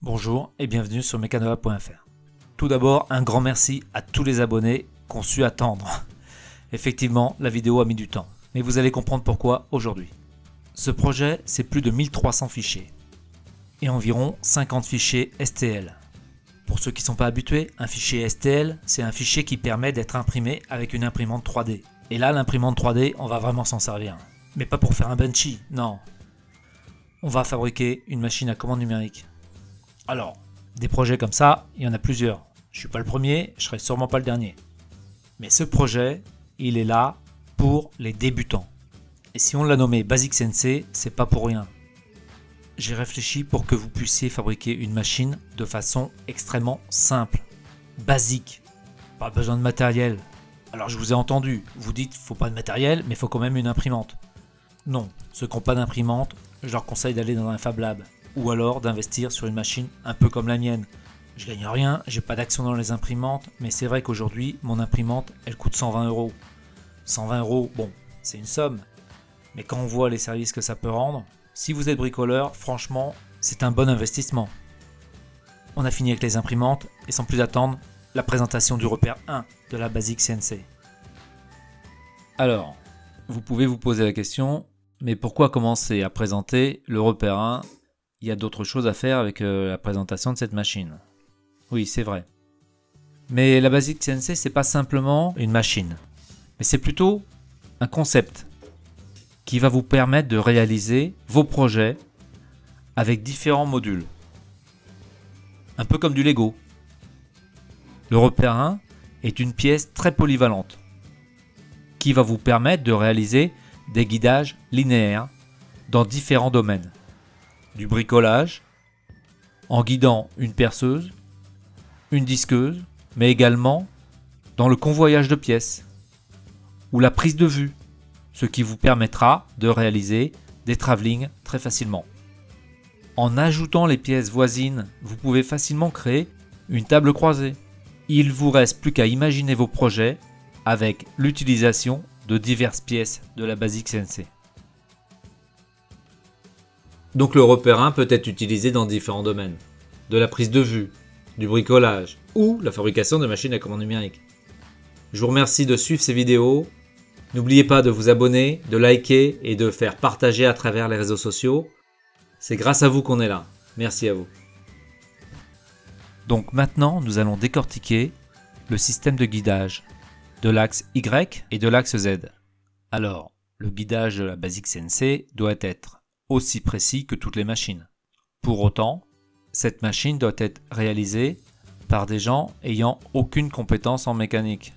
Bonjour et bienvenue sur Mekanoa.fr. Tout d'abord, un grand merci à tous les abonnés qui ont su attendre. Effectivement, la vidéo a mis du temps, mais vous allez comprendre pourquoi aujourd'hui. Ce projet, c'est plus de 1300 fichiers et environ 50 fichiers STL. Pour ceux qui ne sont pas habitués, un fichier STL, c'est un fichier qui permet d'être imprimé avec une imprimante 3D. Et là, l'imprimante 3D, on va vraiment s'en servir. Mais pas pour faire un Benchy, non. On va fabriquer une machine à commande numérique. Alors, des projets comme ça, il y en a plusieurs. Je suis pas le premier, je serai sûrement pas le dernier. Mais ce projet, il est là pour les débutants. Et si on l'a nommé Basic CNC, c'est pas pour rien. J'ai réfléchi pour que vous puissiez fabriquer une machine de façon extrêmement simple, basique. Pas besoin de matériel. Alors je vous ai entendu, vous dites faut pas de matériel, mais faut quand même une imprimante. Non, ceux qui n'ont pas d'imprimante, je leur conseille d'aller dans un Fab Lab. Ou alors d'investir sur une machine un peu comme la mienne. Je gagne rien, j'ai pas d'action dans les imprimantes, mais c'est vrai qu'aujourd'hui, mon imprimante, elle coûte 120 €. 120 €, bon, c'est une somme. Mais quand on voit les services que ça peut rendre, si vous êtes bricoleur, franchement, c'est un bon investissement. On a fini avec les imprimantes, et sans plus attendre, la présentation du repère 1 de la Basic CNC. Alors, vous pouvez vous poser la question, mais pourquoi commencer à présenter le repère 1 ? Il y a d'autres choses à faire avec la présentation de cette machine. Oui, c'est vrai. Mais la Basic CNC, c'est pas simplement une machine, mais c'est plutôt un concept qui va vous permettre de réaliser vos projets avec différents modules. Un peu comme du Lego. Le repère 1 est une pièce très polyvalente qui va vous permettre de réaliser des guidages linéaires dans différents domaines. Du bricolage, en guidant une perceuse, une disqueuse, mais également dans le convoyage de pièces ou la prise de vue, ce qui vous permettra de réaliser des travelling très facilement. En ajoutant les pièces voisines, vous pouvez facilement créer une table croisée. Il vous reste plus qu'à imaginer vos projets avec l'utilisation de diverses pièces de la Basic CNC. Donc le repère 1 peut être utilisé dans différents domaines, de la prise de vue, du bricolage ou la fabrication de machines à commande numérique. Je vous remercie de suivre ces vidéos. N'oubliez pas de vous abonner, de liker et de faire partager à travers les réseaux sociaux. C'est grâce à vous qu'on est là. Merci à vous. Donc maintenant, nous allons décortiquer le système de guidage de l'axe Y et de l'axe Z. Alors, le guidage de la Basic CNC doit être aussi précis que toutes les machines. Pour autant, cette machine doit être réalisée par des gens ayant aucune compétence en mécanique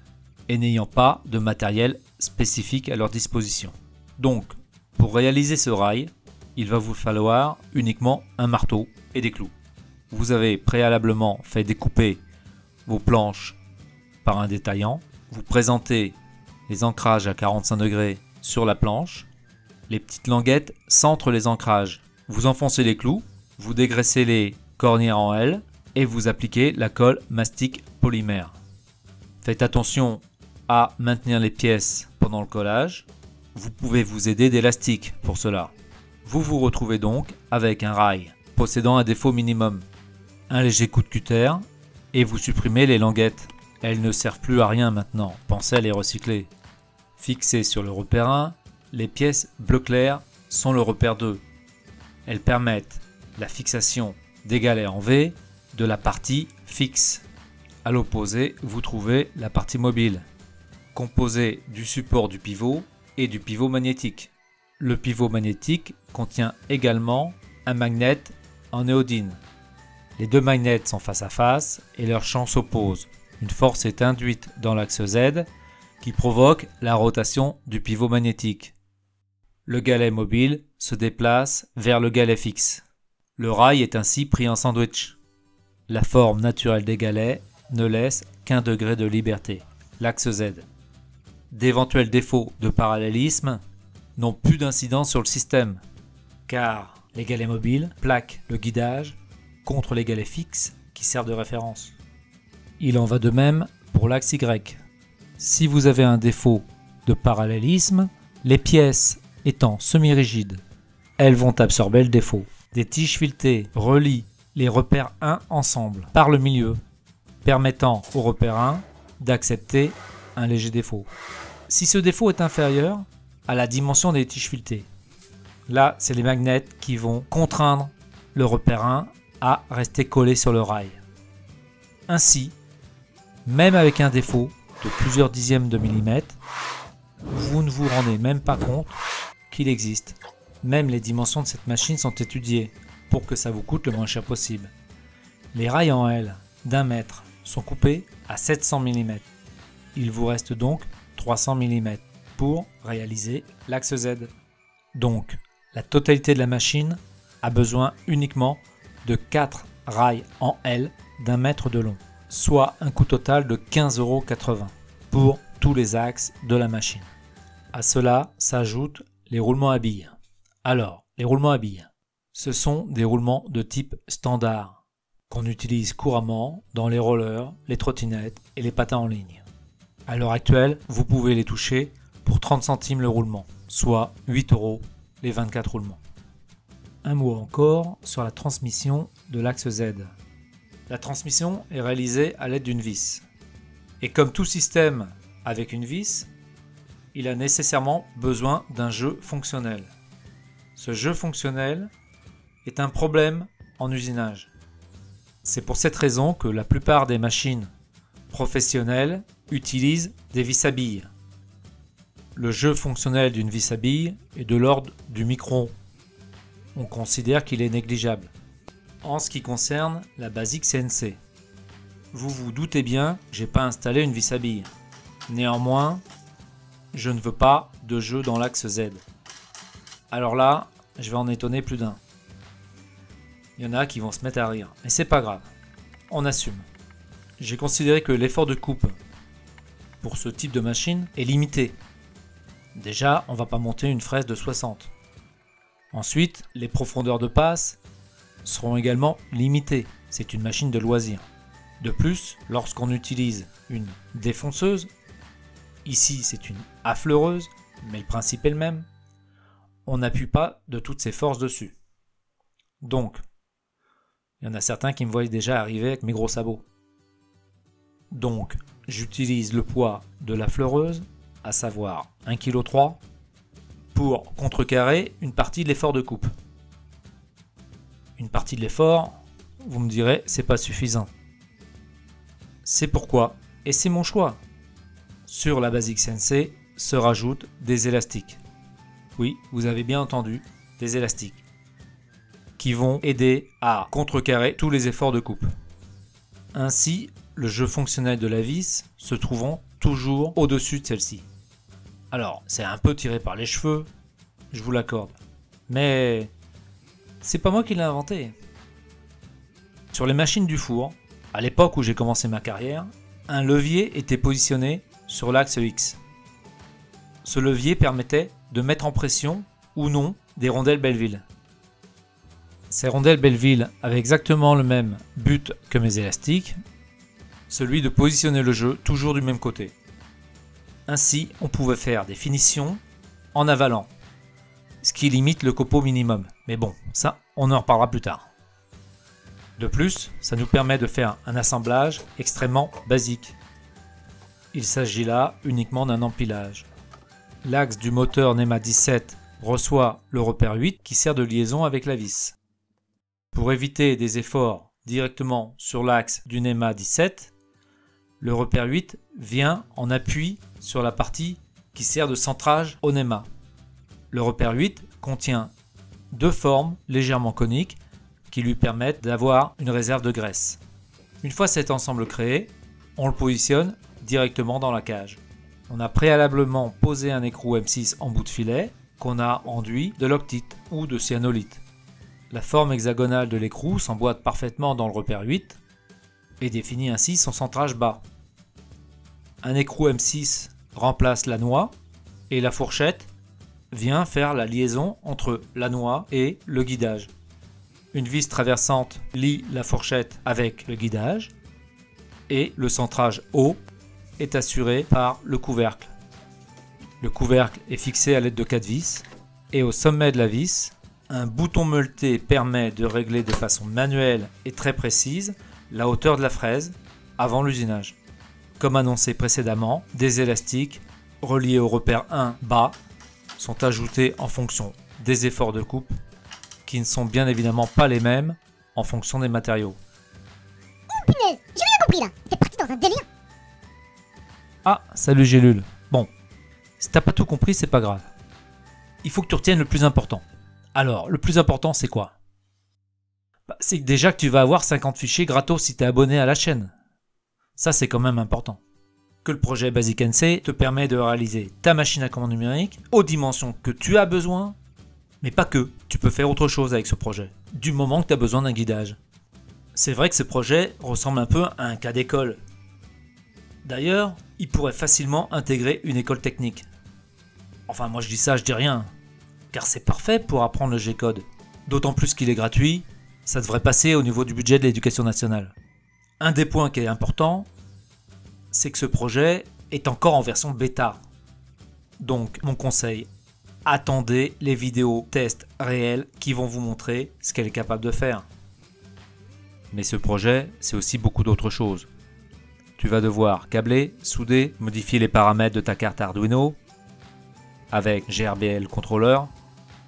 et n'ayant pas de matériel spécifique à leur disposition. Donc, pour réaliser ce rail, il va vous falloir uniquement un marteau et des clous. Vous avez préalablement fait découper vos planches par un détaillant. Vous présentez les ancrages à 45 degrés sur la planche. Les petites languettes centrent les ancrages. Vous enfoncez les clous, vous dégraissez les cornières en L et vous appliquez la colle mastic polymère. Faites attention à maintenir les pièces pendant le collage. Vous pouvez vous aider d'élastique pour cela. Vous vous retrouvez donc avec un rail possédant un défaut minimum, un léger coup de cutter et vous supprimez les languettes. Elles ne servent plus à rien maintenant, pensez à les recycler. Fixées sur le repère 1, les pièces bleu clair sont le repère 2. Elles permettent la fixation des galets en V de la partie fixe. À l'opposé, vous trouvez la partie mobile, composée du support du pivot et du pivot magnétique. Le pivot magnétique contient également un magnet en néodyne. Les deux magnets sont face à face et leurs champs s'opposent. Une force est induite dans l'axe Z qui provoque la rotation du pivot magnétique. Le galet mobile se déplace vers le galet fixe. Le rail est ainsi pris en sandwich. La forme naturelle des galets ne laisse qu'un degré de liberté, l'axe Z. D'éventuels défauts de parallélisme n'ont plus d'incidence sur le système, car les galets mobiles plaquent le guidage contre les galets fixes qui servent de référence. Il en va de même pour l'axe Y. Si vous avez un défaut de parallélisme, les pièces étant semi-rigides, elles vont absorber le défaut. Des tiges filetées relient les repères 1 ensemble, par le milieu, permettant au repère 1 d'accepter un léger défaut. Si ce défaut est inférieur à la dimension des tiges filetées, là c'est les magnets qui vont contraindre le repère 1 à rester collé sur le rail. Ainsi, même avec un défaut de plusieurs dixièmes de millimètre, vous ne vous rendez même pas compte qu'il existe. Même les dimensions de cette machine sont étudiées pour que ça vous coûte le moins cher possible. Les rails en L d'1 mètre sont coupés à 700 mm. Il vous reste donc 300 mm pour réaliser l'axe Z. Donc, la totalité de la machine a besoin uniquement de 4 rails en L d'1 mètre de long, soit un coût total de 15,80 € pour tous les axes de la machine. À cela s'ajoutent les roulements à billes. Alors, les roulements à billes, ce sont des roulements de type standard qu'on utilise couramment dans les rollers, les trottinettes et les patins en ligne. À l'heure actuelle, vous pouvez les toucher pour 30 centimes le roulement, soit 8 € les 24 roulements. Un mot encore sur la transmission de l'axe Z. La transmission est réalisée à l'aide d'une vis. Et comme tout système avec une vis, il a nécessairement besoin d'un jeu fonctionnel. Ce jeu fonctionnel est un problème en usinage. C'est pour cette raison que la plupart des machines professionnelles utilisent des vis à billes. Le jeu fonctionnel d'une vis à billes est de l'ordre du micron. On considère qu'il est négligeable. En ce qui concerne la basique CNC, vous vous doutez bien que j'ai pas installé une vis à billes. Néanmoins, je ne veux pas de jeu dans l'axe Z. Alors là, je vais en étonner plus d'un. Il y en a qui vont se mettre à rire, mais c'est pas grave, on assume. J'ai considéré que l'effort de coupe pour ce type de machine est limité. Déjà, on va pas monter une fraise de 60. Ensuite, les profondeurs de passe seront également limitées. C'est une machine de loisir. De plus, lorsqu'on utilise une défonceuse, ici c'est une affleureuse, mais le principe est le même, on n'appuie pas de toutes ses forces dessus. Donc, il y en a certains qui me voient déjà arriver avec mes gros sabots. Donc, j'utilise le poids de la fleureuse, à savoir 1,3 kg, pour contrecarrer une partie de l'effort de coupe. Une partie de l'effort, vous me direz, c'est pas suffisant. C'est pourquoi, et c'est mon choix, sur la basique CNC se rajoutent des élastiques. Oui, vous avez bien entendu, des élastiques qui vont aider à contrecarrer tous les efforts de coupe. Ainsi, le jeu fonctionnel de la vis se trouvant toujours au-dessus de celle-ci. Alors, c'est un peu tiré par les cheveux, je vous l'accorde, mais c'est pas moi qui l'ai inventé. Sur les machines du four, à l'époque où j'ai commencé ma carrière, un levier était positionné sur l'axe X. Ce levier permettait de mettre en pression ou non des rondelles Belleville. Ces rondelles Belleville avaient exactement le même but que mes élastiques, celui de positionner le jeu toujours du même côté. Ainsi, on pouvait faire des finitions en avalant, ce qui limite le copeau minimum. Mais bon, ça, on en reparlera plus tard. De plus, ça nous permet de faire un assemblage extrêmement basique. Il s'agit là uniquement d'un empilage. L'axe du moteur NEMA 17 reçoit le repère 8 qui sert de liaison avec la vis. Pour éviter des efforts directement sur l'axe du NEMA 17, le repère 8 vient en appui sur la partie qui sert de centrage au NEMA. Le repère 8 contient deux formes légèrement coniques qui lui permettent d'avoir une réserve de graisse. Une fois cet ensemble créé, on le positionne directement dans la cage. On a préalablement posé un écrou M6 en bout de filet qu'on a enduit de loctite ou de cyanolite. La forme hexagonale de l'écrou s'emboîte parfaitement dans le repère 8 et définit ainsi son centrage bas. Un écrou M6 remplace la noix et la fourchette vient faire la liaison entre la noix et le guidage. Une vis traversante lie la fourchette avec le guidage et le centrage haut est assuré par le couvercle. Le couvercle est fixé à l'aide de 4 vis et au sommet de la vis, Un bouton meuleté permet de régler de façon manuelle et très précise la hauteur de la fraise avant l'usinage. Comme annoncé précédemment, des élastiques reliés au repère 1 bas sont ajoutés en fonction des efforts de coupe qui ne sont bien évidemment pas les mêmes en fonction des matériaux. Oh punaise, j'ai rien compris là. T'es parti dans un délire. Ah, salut Gélule. Bon, si t'as pas tout compris, c'est pas grave. Il faut que tu retiennes le plus important. Alors, le plus important, c'est quoi? C'est déjà que tu vas avoir 50 fichiers gratos si t'es abonné à la chaîne. Ça, c'est quand même important. Que le projet Basic NC te permet de réaliser ta machine à commande numérique aux dimensions que tu as besoin, mais pas que. Tu peux faire autre chose avec ce projet, du moment que tu as besoin d'un guidage. C'est vrai que ce projet ressemble un peu à un cas d'école. D'ailleurs, il pourrait facilement intégrer une école technique. Enfin, moi je dis ça, je dis rien, car c'est parfait pour apprendre le G-code. D'autant plus qu'il est gratuit, ça devrait passer au niveau du budget de l'éducation nationale. Un des points qui est important, c'est que ce projet est encore en version bêta. Donc, mon conseil, attendez les vidéos tests réels qui vont vous montrer ce qu'elle est capable de faire. Mais ce projet, c'est aussi beaucoup d'autres choses. Tu vas devoir câbler, souder, modifier les paramètres de ta carte Arduino avec GRBL Controller.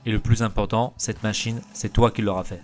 Et le plus important, cette machine, c'est toi qui l'auras fait.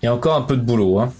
Il y a encore un peu de boulot, hein.